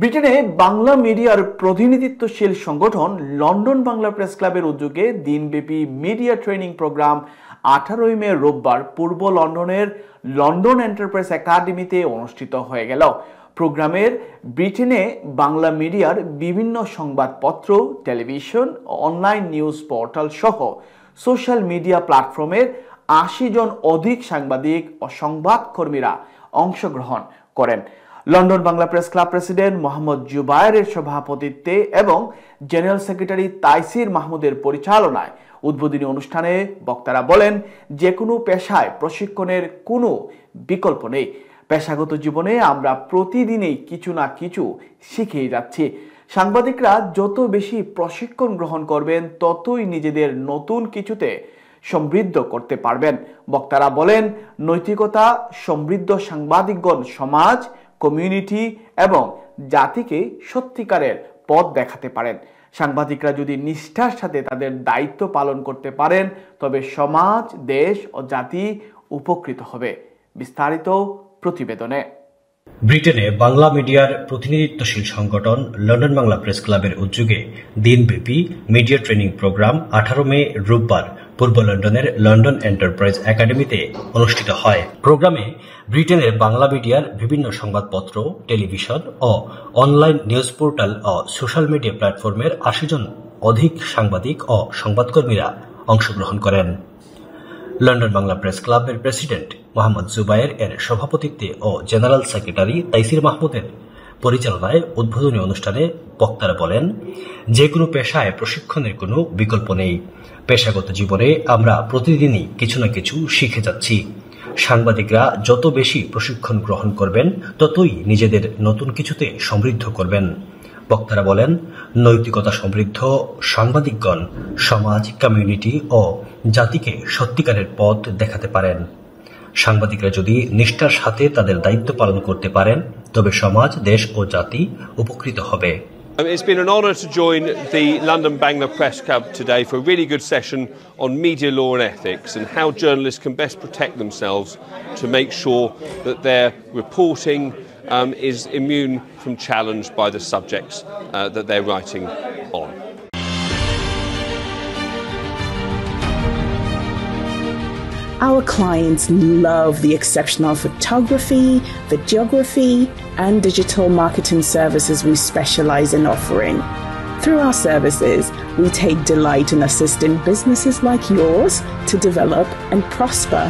ব্রিটেনে বাংলা মিডিয়ার প্রতিনিধিত্বশীল সংগঠন লন্ডন বাংলা প্রেস ক্লাবের উদ্যোগে দিনব্যাপী মিডিয়া ট্রেনিং প্রোগ্রাম 18 মে রোববার পূর্ব লন্ডনের লন্ডন এন্টারপ্রাইজ একাডেমিতে অনুষ্ঠিত হয়ে গেল। প্রোগ্রামের ব্রিটেনে বাংলা মিডিয়ার বিভিন্ন সংবাদপত্র, টেলিভিশন, অনলাইন নিউজ পোর্টাল সহ সোশ্যাল মিডিয়া প্ল্যাটফর্মের 80 জন অধিক সাংবাদিক ও সংবাদকর্মীরা অংশগ্রহণ করেন। London Bangla press club president Mohammad জুবায়েরের সভাপতিত্বে এবং জেনারেল সেক্রেটারি তাইসির মাহমুদের পরিচালনায় উদ্বোধনী অনুষ্ঠানে বক্তারা বলেন, যে কোনো পেশায় প্রশিক্ষণের কোনো বিকল্প নেই। পেশাগত জীবনে আমরা প্রতিদিনই কিছু না কিছু শিখেই যাচ্ছি। সাংবাদিকরা যত বেশি প্রশিক্ষণ গ্রহণ করবেন ততই নিজেদের নতুন কিছুতে সমৃদ্ধ করতে পারবেন। বক্তারা বলেন, নৈতিকতা সমৃদ্ধ সাংবাদিকগণ সমাজ, কমিউনিটি এবং জাতিকে সত্যিকারের পথ দেখাতে পারেন। সাংবাদিকরা যদি নিষ্ঠার সাথে তাদের দায়িত্ব পালন করতে পারেন তবে সমাজ, দেশ ও জাতি উপকৃত হবে। বিস্তারিত প্রতিবেদনে। ব্রিটেনে বাংলা মিডিয়ার প্রতিনিধিত্বশীল সংগঠন লন্ডন বাংলা প্রেস ক্লাবের উদ্যোগে দিনব্যাপী মিডিয়া ট্রেনিং প্রোগ্রাম 18 মে রোববার পূর্ব লন্ডনের লন্ডন এন্টারপ্রাইজ একাডেমিতে অনুষ্ঠিত হয়। প্রোগ্রামে ব্রিটেনের বাংলা মিডিয়ার বিভিন্ন সংবাদপত্র, টেলিভিশন ও অনলাইন নিউজ পোর্টাল ও সোশ্যাল মিডিয়া প্ল্যাটফর্মের 80 জন অধিক সাংবাদিক ও সংবাদকর্মীরা অংশগ্রহণ করেন। লন্ডন বাংলা প্রেস ক্লাবের প্রেসিডেন্ট মোহাম্মদ জুবায়ের এর সভাপতিত্বে ও জেনারেল সেক্রেটারি তাইসির মাহমুদের পরিচালনায় উদ্বোধনী অনুষ্ঠানে বক্তারা বলেন, যে কোনো পেশায় প্রশিক্ষণের কোনো বিকল্প নেই। পেশাগত জীবনে আমরা প্রতিদিনই কিছু না কিছু শিখে যাচ্ছি। সাংবাদিকরা যত বেশি প্রশিক্ষণ গ্রহণ করবেন ততই নিজেদের নতুন কিছুতে সমৃদ্ধ করবেন। বক্তারা বলেন, নৈতিকতা সমৃদ্ধ সাংবাদিকগণ সমাজ, কমিউনিটি ও জাতিকে সত্যিকারের পথ দেখাতে পারেন। সাংবাদিকরা যদি নিষ্ঠার সাথে তাদের দায়িত্ব পালন করতে পারেন তবে সমাজ, দেশ ও জাতি উপকৃত হবে। It's been an honour to join the London Bangla Press Club today for a really good session on media law and ethics and how journalists can best protect themselves to make sure that their reporting is immune from challenge by the subjects that they're writing on. Our clients love the exceptional photography, videography, and digital marketing services we specialize in offering. Through our services, we take delight in assisting businesses like yours to develop and prosper.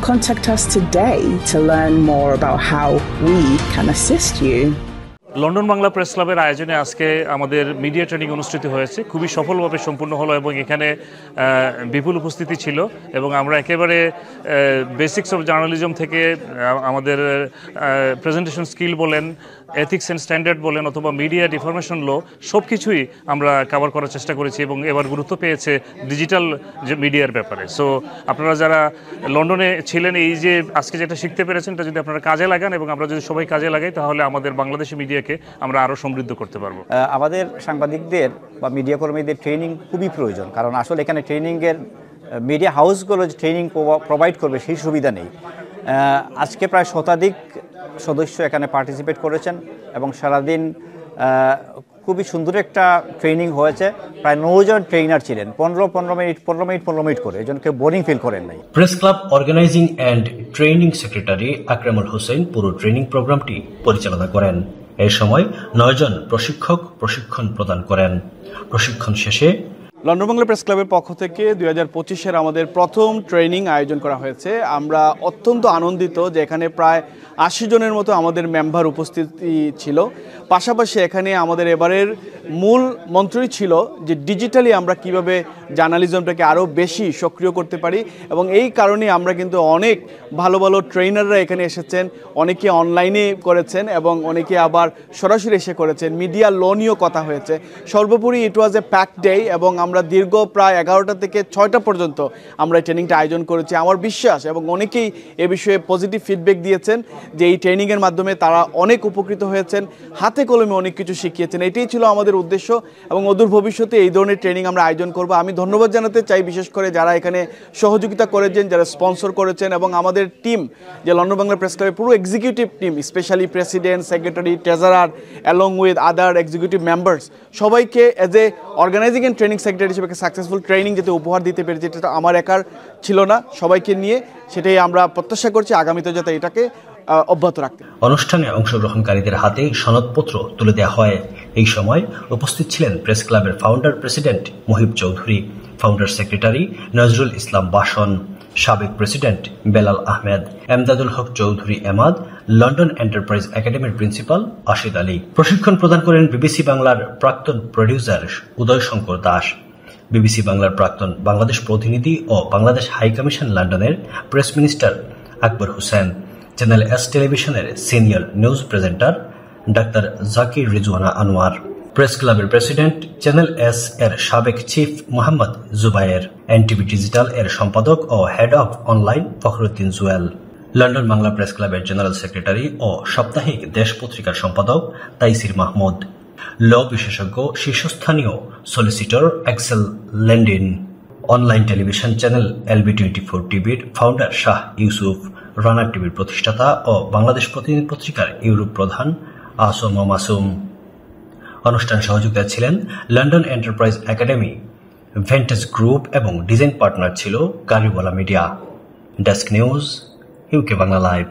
Contact us today to learn more about how we can assist you. London Bangla press ক্লাবের আয়োজনে আজকে আমাদের media training অনুষ্ঠিত হয়েছে, খুবই সফলভাবে সম্পূর্ণ হলো এবং এখানে বিপুল উপস্থিতি ছিল এবং আমরা একেবারে বেসিক্স অফ জার্নালিজম থেকে আমাদের প্রেজেন্টেশন স্কিল বলেন, এথিক্স অ্যান্ড স্ট্যান্ডার্ড বলেন অথবা মিডিয়া ডিফরমেশন ল, সব কিছুই আমরা কভার করার চেষ্টা করেছি এবং এবার গুরুত্ব পেয়েছে ডিজিটাল যে মিডিয়ার ব্যাপারে। সো আপনারা যারা লন্ডনে ছিলেন, এই যে আজকে যেটা শিখতে পেরেছেন এটা যদি আপনারা কাজে লাগান এবং আমরা যদি সবাই কাজে লাগাই তাহলে আমাদের বাংলাদেশি মিডিয়াকে আমরা আরও সমৃদ্ধ করতে পারবো। আমাদের সাংবাদিকদের বা মিডিয়া কর্মীদের ট্রেনিং খুবই প্রয়োজন, কারণ আসলে এখানে ট্রেনিংয়ের মিডিয়া হাউসগুলো যে ট্রেনিং প্রোভাইড করবে সেই সুবিধা নেই। আজকে প্রায় শতাধিক সদস্য এখানে পার্টিসিপেট করেছেন এবং সারাদিন খুবই সুন্দর একটা ট্রেনিং হয়েছে। প্রায় 9 জন ট্রেনার ছিলেন, 15 মিনিট করে, এজন্য কেউ বোরিং ফিল করেন নাই। Press club organising and training secretary Akramul Hossain পুরো ট্রেনিং প্রোগ্রামটি পরিচালনা করেন। এই সময় 9 জন প্রশিক্ষক প্রশিক্ষণ প্রদান করেন। প্রশিক্ষণ শেষে লন্ডন বাংলা প্রেস ক্লাবের পক্ষ থেকে 2025-এর আমাদের প্রথম ট্রেনিং আয়োজন করা হয়েছে। আমরা অত্যন্ত আনন্দিত যে এখানে প্রায় 80 জনের মতো আমাদের মেম্বার উপস্থিতি ছিল। পাশাপাশি এখানে আমাদের এবারের মূল মন্ত্রই ছিল যে ডিজিটালি আমরা কিভাবে জার্নালিজমটাকে আরও বেশি সক্রিয় করতে পারি এবং এই কারণে আমরা কিন্তু অনেক ভালো ভালো ট্রেনাররা এখানে এসেছেন, অনেকে অনলাইনে করেছেন এবং অনেকে আবার সরাসরি এসে করেছেন। মিডিয়া ল নিয়েও কথা হয়েছে। সর্বোপরি ইট ওয়াজ এ প্যাক ডে এবং আমরা দীর্ঘ প্রায় 11টা থেকে 6টা পর্যন্ত আমরা এই ট্রেনিংটা আয়োজন করেছি। আমার বিশ্বাস এবং অনেকেই এ বিষয়ে পজিটিভ ফিডব্যাক দিয়েছেন যে এই ট্রেনিংয়ের মাধ্যমে তারা অনেক উপকৃত হয়েছেন, হাতে কলমে অনেক কিছু শিখিয়েছেন। এটাই ছিল আমাদের উদ্দেশ্য এবং অদূর ভবিষ্যতে এই ধরনের ট্রেনিং আমরা আয়োজন করব। আমি ধন্যবাদ জানাতে চাই, বিশেষ করে যারা এখানে সহযোগিতা করেছেন, যারা স্পন্সর করেছেন, এবং আমাদের টিম যে লন্ডন বাংলা প্রেস ক্লাবের পুরো executive team, specially president, secretary, treasurer along with other executive members, সবাইকে as a organizing and training secretary হিসেবে সাকসেসফুল ট্রেনিং যেটা উপহার দিতে পেরেছি, এটা আমার একার ছিল না, সবাইকে নিয়ে, সেটাই আমরা প্রত্যাশা করছি আগামীতে যাতে এটাকে অব্যাহত রাখতে। অনুষ্ঠানে অংশগ্রহণকারীদের হাতে সনদপত্র তুলে দেওয়া হয়। এই সময় উপস্থিত ছিলেন প্রেস ক্লাবের founder president Muhib Chowdhury, founder secretary Nazrul Islam Basan, সাবেক president Belal Ahmed, Emdadul Haque Chowdhury Emad, London enterprise একাডেমির প্রিন্সিপাল আশিদ আলী। প্রশিক্ষণ প্রদান করেন বিবিসি বাংলার প্রাক্তন প্রডিউসার উদয় শঙ্কর দাস, বিবিসি বাংলার প্রাক্তন বাংলাদেশ প্রতিনিধি ও বাংলাদেশ হাই কমিশন লন্ডনের press minister Akbar Hossain, channel S টেলিভিশনের senior news presenter doctor Zakir Rizwana Anwar, press ক্লাবের প্রেসিডেন্ট, চ্যানেল এস এর সাবেক chief Mohammad Zubair, NTV digital এর সম্পাদক ও head of online Fakhruddin Jewel, London Bangla press ক্লাবের জেনারেল সেক্রেটারি ও সাপ্তাহিক দেশ পত্রিকার সম্পাদক তাইসির মাহমুদ, ল বিশেষজ্ঞ শীর্ষস্থানীয় solicitor Axel Lendin, online television channel LB24 টিভির ফাউন্ডার শাহ ইউসুফ, রানার টিভির প্রতিষ্ঠাতা ও বাংলাদেশ প্রতিনিধি পত্রিকার ইউরোপ প্রধান আসম মাসুম। অনুষ্ঠানে সহযোগিতা ছিলেন লন্ডন এন্টারপ্রাইজ একাডেমি, ভেন্টেজ গ্রুপ এবং ডিজাইন পার্টনার ছিল Gariwala media. Desk news, UK Bangla live.